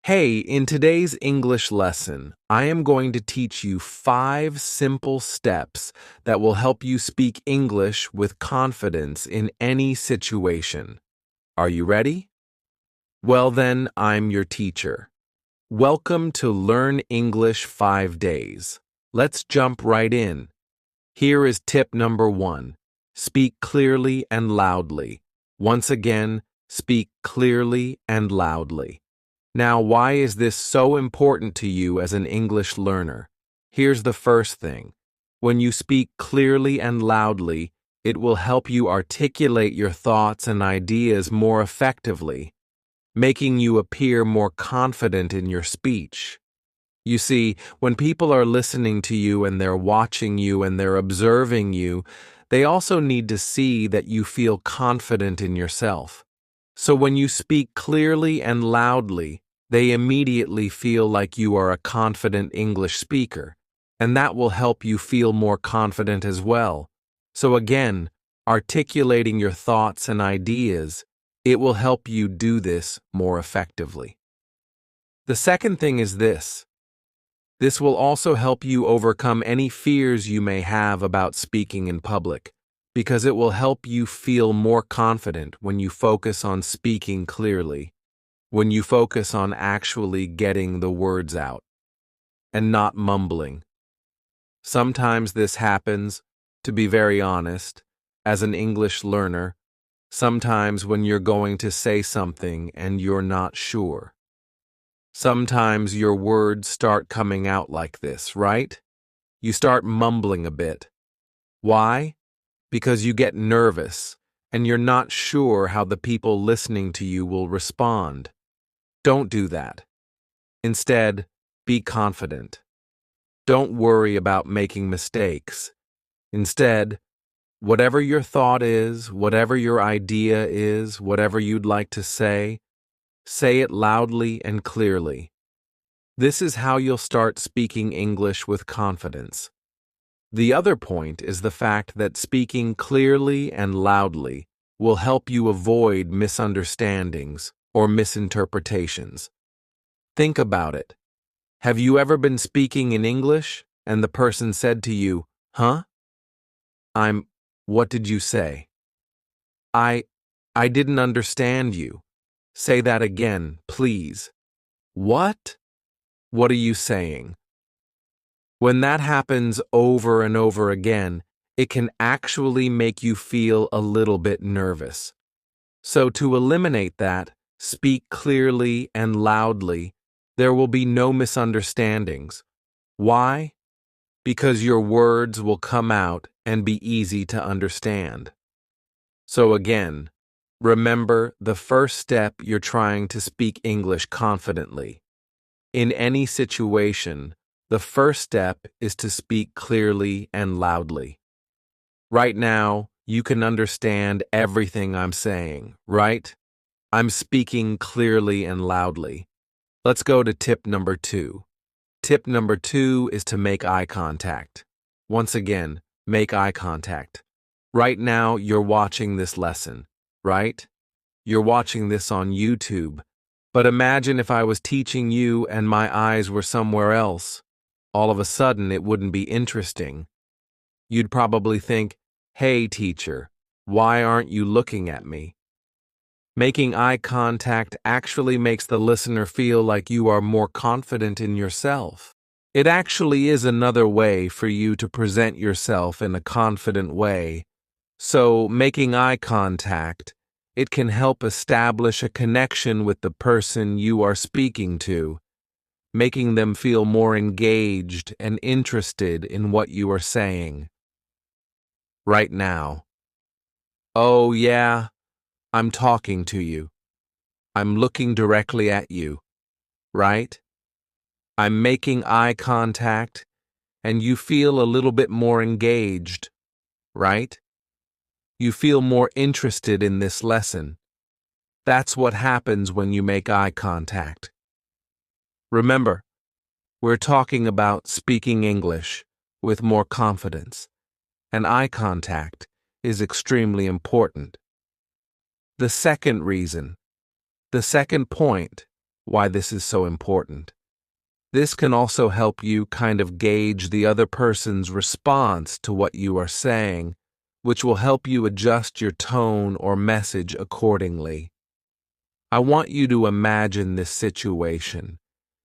Hey, in today's English lesson, I am going to teach you 5 simple steps that will help you speak English with confidence in any situation. Are you ready? Well then, I'm your teacher. Welcome to Learn English 5 Days. Let's jump right in. Here is tip number 1. Speak clearly and loudly. Once again, speak clearly and loudly. Now, why is this so important to you as an English learner? Here's the first thing. When you speak clearly and loudly, it will help you articulate your thoughts and ideas more effectively, making you appear more confident in your speech. You see, when people are listening to you and they're watching you and they're observing you, they also need to see that you feel confident in yourself. So when you speak clearly and loudly, they immediately feel like you are a confident English speaker, and that will help you feel more confident as well. So again, articulating your thoughts and ideas, it will help you do this more effectively. The second thing is this. This will also help you overcome any fears you may have about speaking in public, because it will help you feel more confident when you focus on speaking clearly. When you focus on actually getting the words out and not mumbling. Sometimes this happens, to be very honest, as an English learner, sometimes when you're going to say something and you're not sure. Sometimes your words start coming out like this, right? You start mumbling a bit. Why? Because you get nervous and you're not sure how the people listening to you will respond. Don't do that. Instead, be confident. Don't worry about making mistakes. Instead, whatever your thought is, whatever your idea is, whatever you'd like to say it loudly and clearly. This is how you'll start speaking English with confidence. The other point is the fact that speaking clearly and loudly will help you avoid misunderstandings or misinterpretations. Think about it. Have you ever been speaking in English and the person said to you, "Huh? What did you say? I didn't understand you. Say that again, please." What? What are you saying? When that happens over and over again, it can actually make you feel a little bit nervous. So to eliminate that, speak clearly and loudly. There will be no misunderstandings. Why? Because your words will come out and be easy to understand. So again, remember the first step you're trying to speak English confidently. In any situation, the first step is to speak clearly and loudly. Right now, you can understand everything I'm saying, right? I'm speaking clearly and loudly. Let's go to tip number 2. Tip number 2 is to make eye contact. Once again, make eye contact. Right now, you're watching this lesson, right? You're watching this on YouTube. But imagine if I was teaching you and my eyes were somewhere else. All of a sudden, it wouldn't be interesting. You'd probably think, "Hey, teacher, why aren't you looking at me?" Making eye contact actually makes the listener feel like you are more confident in yourself. It actually is another way for you to present yourself in a confident way. So, making eye contact, it can help establish a connection with the person you are speaking to, making them feel more engaged and interested in what you are saying. Right now. Oh, yeah. I'm talking to you. I'm looking directly at you, right? I'm making eye contact, and you feel a little bit more engaged, right? You feel more interested in this lesson. That's what happens when you make eye contact. Remember, we're talking about speaking English with more confidence, and eye contact is extremely important. The second point why this is so important. This can also help you kind of gauge the other person's response to what you are saying, which will help you adjust your tone or message accordingly. I want you to imagine this situation.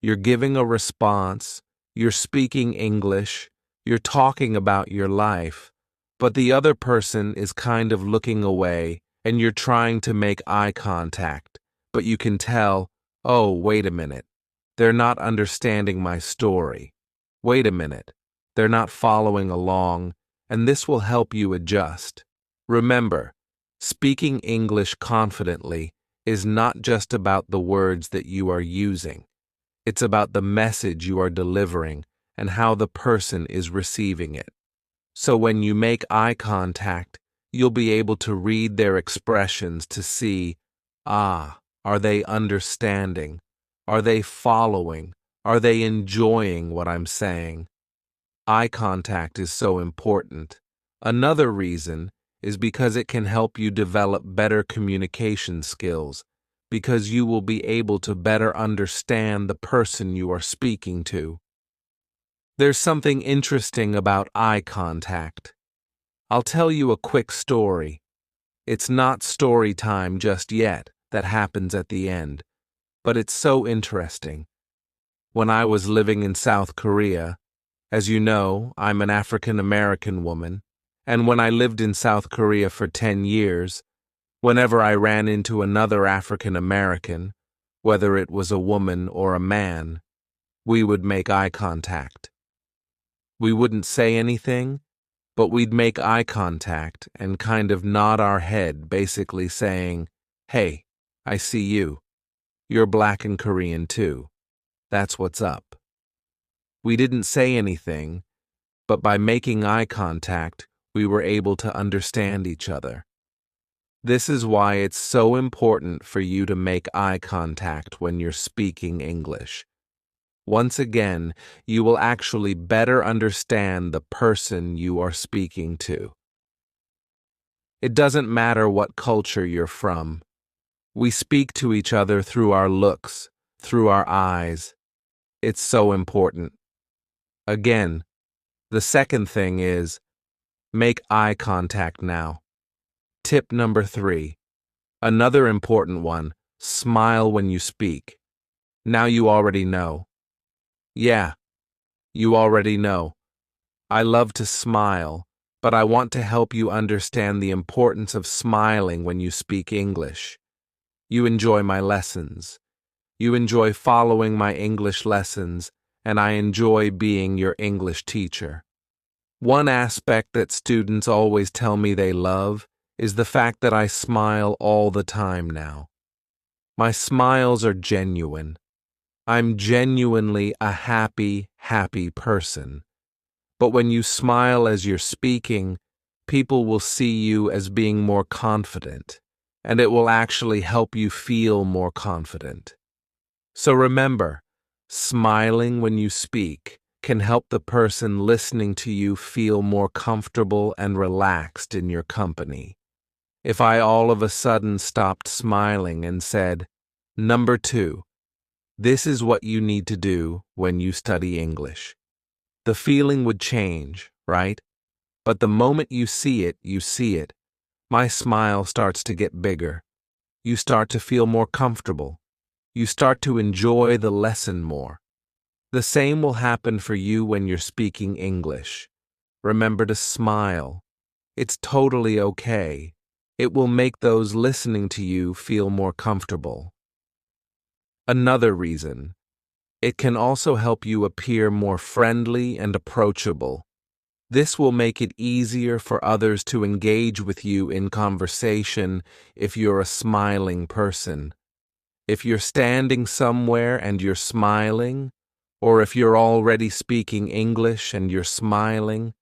You're giving a response, you're speaking English, you're talking about your life, but the other person is kind of looking away and you're trying to make eye contact, but you can tell, oh, wait a minute, they're not understanding my story. Wait a minute, they're not following along, and this will help you adjust. Remember, speaking English confidently is not just about the words that you are using. It's about the message you are delivering and how the person is receiving it. So when you make eye contact, you'll be able to read their expressions to see, are they understanding? Are they following? Are they enjoying what I'm saying? Eye contact is so important. Another reason is because it can help you develop better communication skills, because you will be able to better understand the person you are speaking to. There's something interesting about eye contact. I'll tell you a quick story. It's not story time just yet, that happens at the end, but it's so interesting. When I was living in South Korea, as you know, I'm an African American woman, and when I lived in South Korea for 10 years, whenever I ran into another African American, whether it was a woman or a man, we would make eye contact. We wouldn't say anything, but we'd make eye contact and kind of nod our head, basically saying, "Hey, I see you. You're Black and Korean too. That's what's up." We didn't say anything, but by making eye contact, we were able to understand each other. This is why it's so important for you to make eye contact when you're speaking English. Once again, you will actually better understand the person you are speaking to. It doesn't matter what culture you're from. We speak to each other through our looks, through our eyes. It's so important. Again, the second thing is, make eye contact now. Tip number 3. Another important one, smile when you speak. Now you already know. Yeah, you already know. I love to smile, but I want to help you understand the importance of smiling when you speak English. You enjoy my lessons. You enjoy following my English lessons, and I enjoy being your English teacher. One aspect that students always tell me they love is the fact that I smile all the time now. My smiles are genuine. I'm genuinely a happy person. But when you smile as you're speaking, people will see you as being more confident, and it will actually help you feel more confident. So remember, smiling when you speak can help the person listening to you feel more comfortable and relaxed in your company. If I all of a sudden stopped smiling and said, "Number 2, this is what you need to do when you study English," the feeling would change, right? But the moment you see it. My smile starts to get bigger. You start to feel more comfortable. You start to enjoy the lesson more. The same will happen for you when you're speaking English. Remember to smile. It's totally okay. It will make those listening to you feel more comfortable. Another reason, it can also help you appear more friendly and approachable. This will make it easier for others to engage with you in conversation if you're a smiling person. If you're standing somewhere and you're smiling, or if you're already speaking English and you're smiling,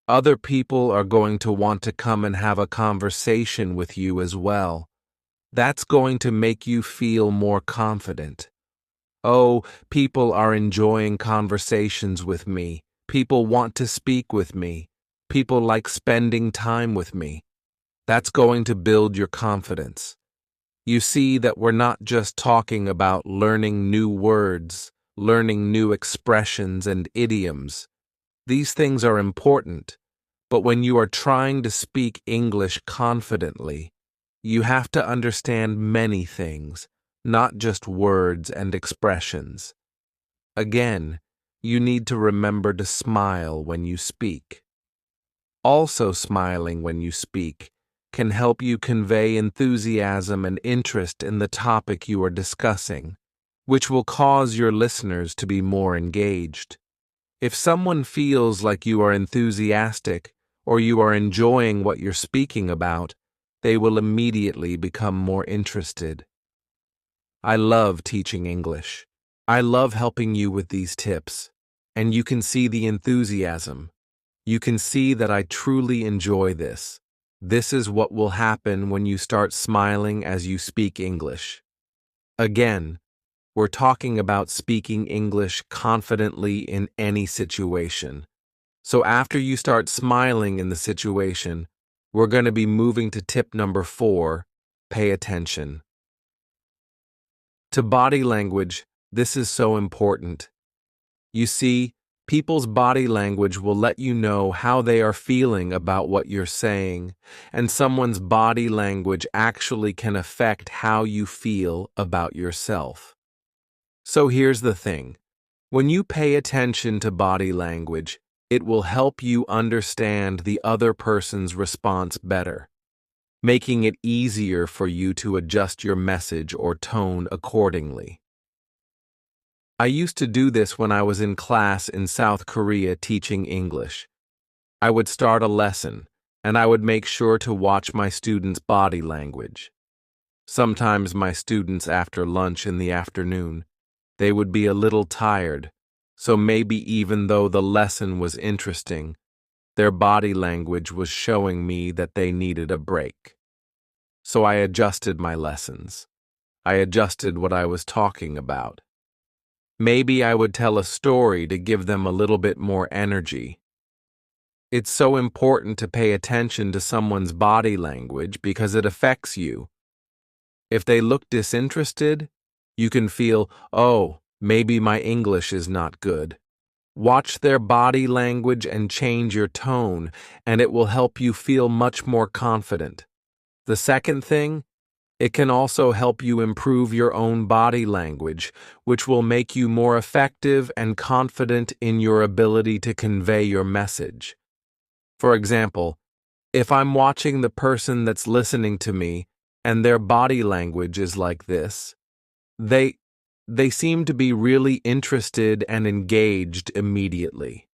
other people are going to want to come and have a conversation with you as well. That's going to make you feel more confident. Oh, people are enjoying conversations with me. People want to speak with me. People like spending time with me. That's going to build your confidence. You see that we're not just talking about learning new words, learning new expressions and idioms. These things are important, but when you are trying to speak English confidently, you have to understand many things, not just words and expressions. Again, you need to remember to smile when you speak. Also, smiling when you speak can help you convey enthusiasm and interest in the topic you are discussing, which will cause your listeners to be more engaged. If someone feels like you are enthusiastic or you are enjoying what you're speaking about, they will immediately become more interested. I love teaching English. I love helping you with these tips, and you can see the enthusiasm. You can see that I truly enjoy this. This is what will happen when you start smiling as you speak English. Again, we're talking about speaking English confidently in any situation. So after you start smiling in the situation, we're going to be moving to tip number 4, pay attention. To body language, this is so important. You see, people's body language will let you know how they are feeling about what you're saying, and someone's body language actually can affect how you feel about yourself. So here's the thing. When you pay attention to body language, it will help you understand the other person's response better, making it easier for you to adjust your message or tone accordingly. I used to do this when I was in class in South Korea teaching English. I would start a lesson, and I would make sure to watch my students' body language. Sometimes my students, after lunch in the afternoon, they would be a little tired, so maybe even though the lesson was interesting, their body language was showing me that they needed a break. So I adjusted my lessons. I adjusted what I was talking about. Maybe I would tell a story to give them a little bit more energy. It's so important to pay attention to someone's body language because it affects you. If they look disinterested, you can feel, oh, maybe my English is not good. Watch their body language and change your tone, and it will help you feel much more confident. The second thing, it can also help you improve your own body language, which will make you more effective and confident in your ability to convey your message. For example, if I'm watching the person that's listening to me and their body language is like this, they seem to be really interested and engaged immediately.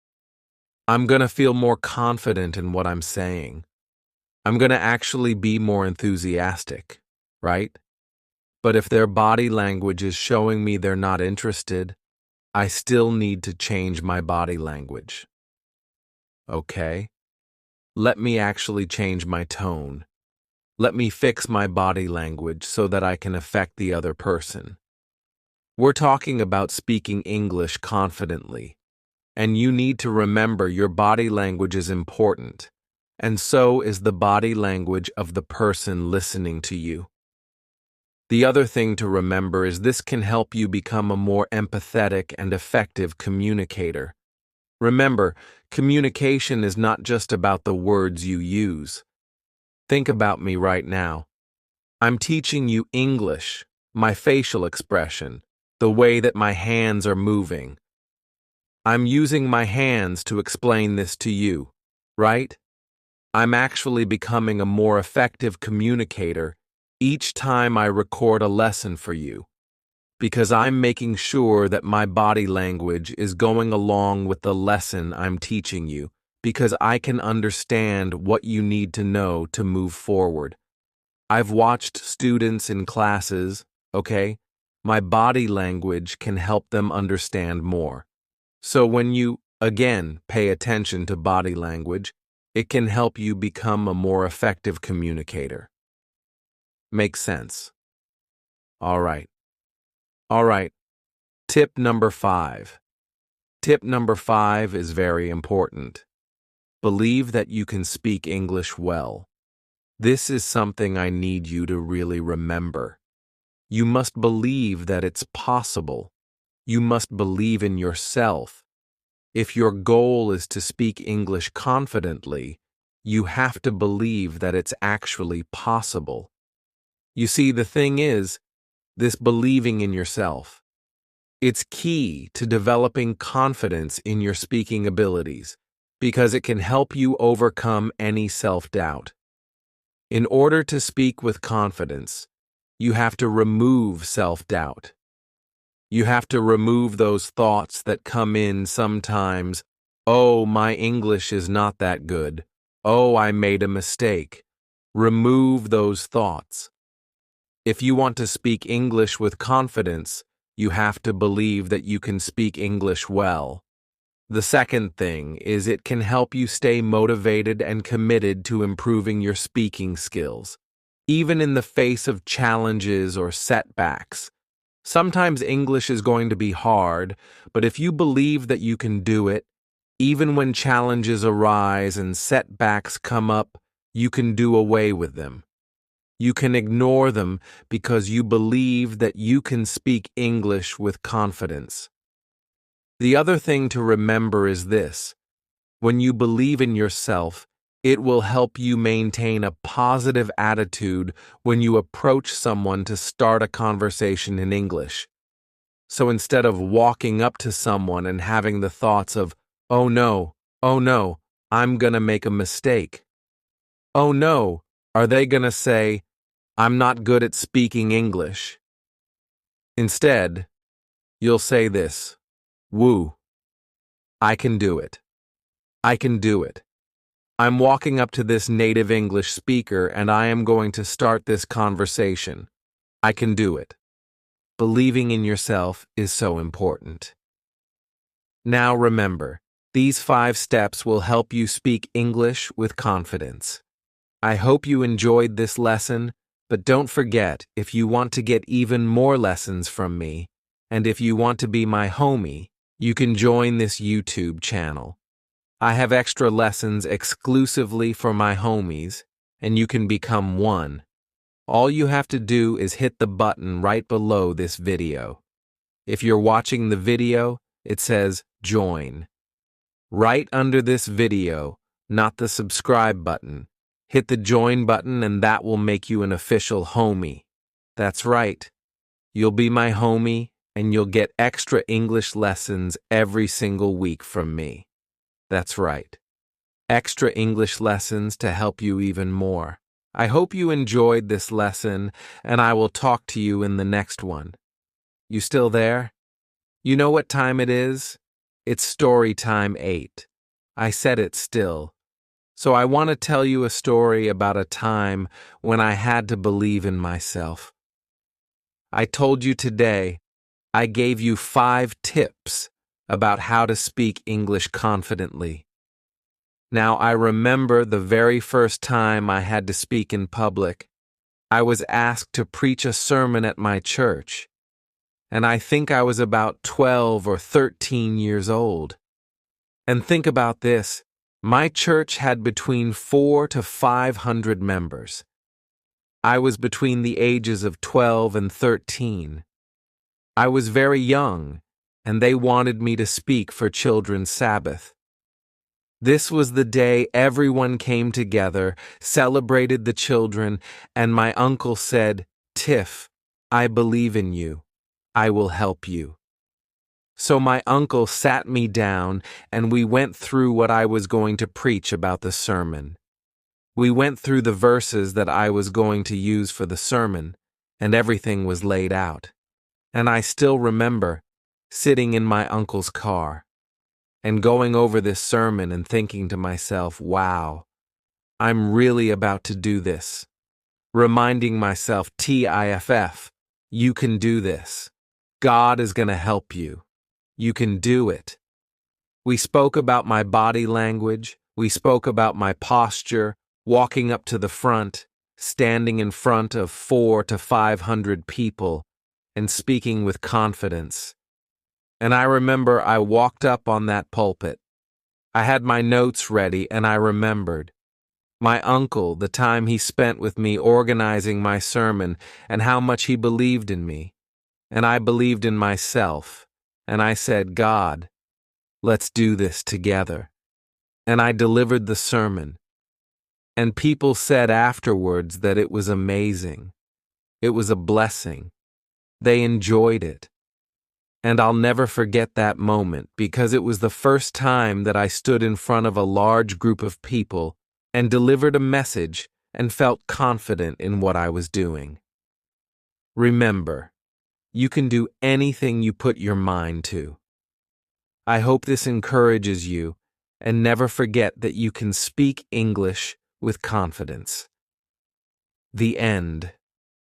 I'm going to feel more confident in what I'm saying. I'm going to actually be more enthusiastic, right? But if their body language is showing me they're not interested, I still need to change my body language. Okay? Let me actually change my tone. Let me fix my body language so that I can affect the other person. We're talking about speaking English confidently, and you need to remember your body language is important, and so is the body language of the person listening to you. The other thing to remember is this can help you become a more empathetic and effective communicator. Remember, communication is not just about the words you use. Think about me right now. I'm teaching you English, my facial expression, the way that my hands are moving. I'm using my hands to explain this to you, right? I'm actually becoming a more effective communicator each time I record a lesson for you, because I'm making sure that my body language is going along with the lesson I'm teaching you, because I can understand what you need to know to move forward. I've watched students in classes, okay? My body language can help them understand more. So when you, again, pay attention to body language, it can help you become a more effective communicator. Makes sense. All right. Tip number 5. Tip number 5 is very important. Believe that you can speak English well. This is something I need you to really remember. You must believe that it's possible. You must believe in yourself. If your goal is to speak English confidently, you have to believe that it's actually possible. You see, the thing is, this believing in yourself. It's key to developing confidence in your speaking abilities because it can help you overcome any self-doubt. In order to speak with confidence, you have to remove self-doubt. You have to remove those thoughts that come in sometimes. Oh, my English is not that good. Oh, I made a mistake. Remove those thoughts. If you want to speak English with confidence, you have to believe that you can speak English well. The second thing is it can help you stay motivated and committed to improving your speaking skills, even in the face of challenges or setbacks. Sometimes English is going to be hard, but if you believe that you can do it, even when challenges arise and setbacks come up, you can do away with them. You can ignore them because you believe that you can speak English with confidence. The other thing to remember is this: when you believe in yourself, it will help you maintain a positive attitude when you approach someone to start a conversation in English. So instead of walking up to someone and having the thoughts of, oh no, I'm gonna make a mistake. Oh no, are they gonna say, I'm not good at speaking English? Instead, you'll say this: woo, I can do it. I can do it. I'm walking up to this native English speaker and I am going to start this conversation. I can do it. Believing in yourself is so important. Now remember, these 5 steps will help you speak English with confidence. I hope you enjoyed this lesson, but don't forget, if you want to get even more lessons from me, and if you want to be my homie, you can join this YouTube channel. I have extra lessons exclusively for my homies, and you can become one. All you have to do is hit the button right below this video. If you're watching the video, it says Join. Right under this video, not the subscribe button, hit the Join button and that will make you an official homie. That's right. You'll be my homie and you'll get extra English lessons every single week from me. That's right. Extra English lessons to help you even more. I hope you enjoyed this lesson, and I will talk to you in the next one. You still there? You know what time it is? It's story time 8. I said it still. So I want to tell you a story about a time when I had to believe in myself. I told you today, I gave you 5 tips about how to speak English confidently. Now, I remember the very first time I had to speak in public. I was asked to preach a sermon at my church, and I think I was about 12 or 13 years old. And think about this, my church had between 400 to 500 members. I was between the ages of 12 and 13. I was very young, and they wanted me to speak for Children's Sabbath. This was the day everyone came together, celebrated the children, and my uncle said, "Tiff, I believe in you. I will help you." So my uncle sat me down, and we went through what I was going to preach about the sermon. We went through the verses that I was going to use for the sermon, and everything was laid out. And I still remember sitting in my uncle's car and going over this sermon and thinking to myself, wow, I'm really about to do this. Reminding myself, TIFF, you can do this. God is going to help you. You can do it. We spoke about my body language. We spoke about my posture, walking up to the front, standing in front of 400 to 500 people, and speaking with confidence. And I remember I walked up on that pulpit. I had my notes ready and I remembered. My uncle, the time he spent with me organizing my sermon, and how much he believed in me. And I believed in myself. And I said, God, let's do this together. And I delivered the sermon. And people said afterwards that it was amazing. It was a blessing. They enjoyed it. And I'll never forget that moment because it was the first time that I stood in front of a large group of people and delivered a message and felt confident in what I was doing. Remember, you can do anything you put your mind to. I hope this encourages you, and never forget that you can speak English with confidence. The end.